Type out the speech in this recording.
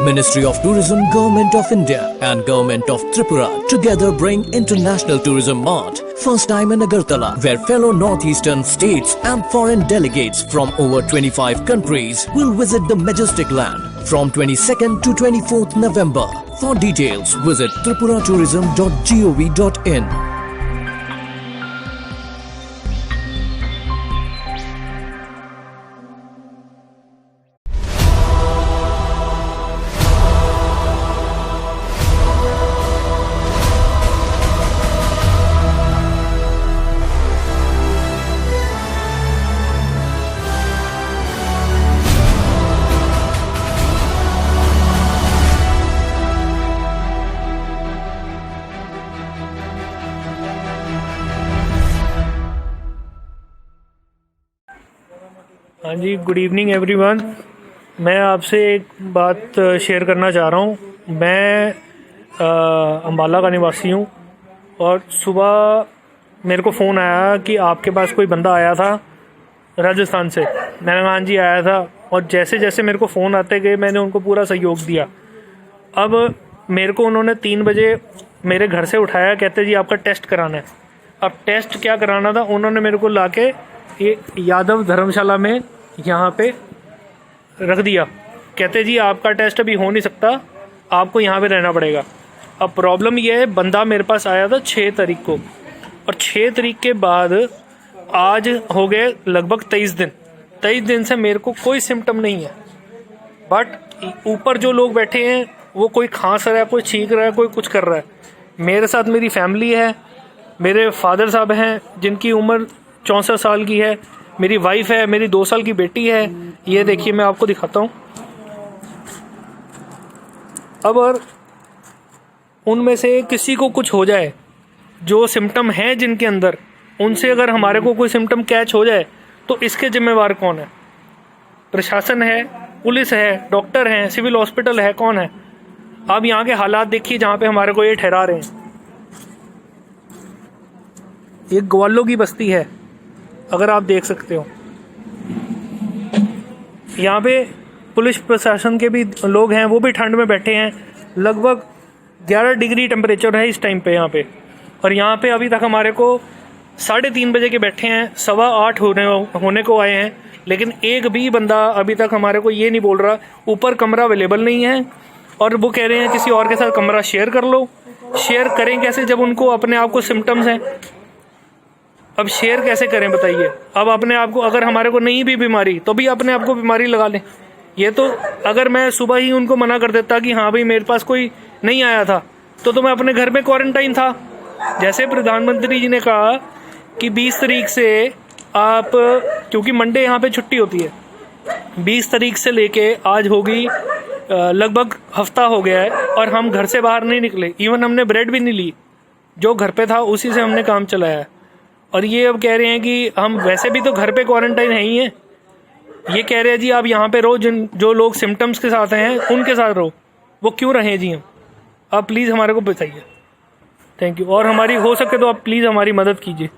Ministry of Tourism, Government of India and Government of Tripura together bring International Tourism Mart, first time in Agartala, where fellow northeastern states and foreign delegates from over 25 countries will visit the majestic land from 22nd to 24th November. For details, visit tripuratourism.gov.in. हाँ जी, good evening everyone. मैं आपसे एक बात share करना चाह रहा हूँ। मैं अम्बाला का निवासी हूँ और सुबह मेरे को फ़ोन आया कि आपके पास कोई बंदा आया था राजस्थान से। मैंने कहा हाँ जी आया था, और जैसे जैसे मेरे को फ़ोन आते गए मैंने उनको पूरा सहयोग दिया। अब मेरे को उन्होंने 3 बजे मेरे घर से उठाया, कहते जी आपका टेस्ट कराना है। अब टेस्ट क्या कराना था, उन्होंने मेरे को लाके ये यादव धर्मशाला में यहाँ पे रख दिया। कहते जी आपका टेस्ट अभी हो नहीं सकता, आपको यहाँ पे रहना पड़ेगा। अब प्रॉब्लम ये है, बंदा मेरे पास आया था 6 तारीख को, और 6 तारीख के बाद आज हो गए लगभग 23 दिन। 23 दिन से मेरे को कोई सिम्टम नहीं है, बट ऊपर जो लोग बैठे हैं वो कोई खांस रहा है, कोई छींक रहा है, कोई कुछ कर रहा है। मेरे साथ मेरी फैमिली है, मेरे फादर साहब हैं जिनकी उम्र 64 साल की है, मेरी वाइफ है, मेरी 2 साल की बेटी है। ये देखिए मैं आपको दिखाता हूँ। अब अगर उनमें से किसी को कुछ हो जाए, जो सिम्टम हैं जिनके अंदर, उनसे अगर हमारे को कोई सिम्टम कैच हो जाए तो इसके जिम्मेवार कौन है? प्रशासन है, पुलिस है, डॉक्टर हैं, सिविल हॉस्पिटल है, कौन है? अब यहाँ के हालात देखिए जहाँ पे हमारे को ये ठहरा रहे हैं। ये ग्वालों की बस्ती है, अगर आप देख सकते हो। यहाँ पे पुलिस प्रशासन के भी लोग हैं, वो भी ठंड में बैठे हैं। लगभग 11 डिग्री टेम्परेचर है इस टाइम पे यहाँ पे, और यहाँ पे अभी तक हमारे को 3:30 बजे के बैठे हैं, 7:15 होने को आए हैं, लेकिन एक भी बंदा अभी तक हमारे को ये नहीं बोल रहा। ऊपर कमरा अवेलेबल नहीं है, और वो कह रहे हैं किसी और के साथ कमरा शेयर कर लो। शेयर करें कैसे जब उनको अपने आप को सिम्टम्स हैं? अब शेयर कैसे करें बताइए? अब अपने आप को, अगर हमारे को नहीं भी बीमारी तो भी अपने आप को बीमारी लगा लें। ये तो अगर मैं सुबह ही उनको मना कर देता कि हाँ भाई मेरे पास कोई नहीं आया था, तो मैं अपने घर में क्वारंटाइन था। जैसे प्रधानमंत्री जी ने कहा कि 20 तारीख से आप, क्योंकि मंडे यहाँ पे छुट्टी होती है, 20 तारीख से लेके आज होगी लगभग हफ्ता हो गया है, और हम घर से बाहर नहीं निकले। इवन हमने ब्रेड भी नहीं ली, जो घर पे था उसी से हमने काम चलाया है। और ये अब कह रहे हैं कि हम वैसे भी तो घर पे क्वारंटाइन है ही हैं। ये कह रहे हैं जी आप यहाँ पे रहो, जो लोग सिम्टम्स के साथ हैं उनके साथ रहो। वो क्यों रहें जी हम? आप प्लीज़ हमारे को बताइए। Thank you. और हमारी हो सके तो आप प्लीज़ हमारी मदद कीजिए।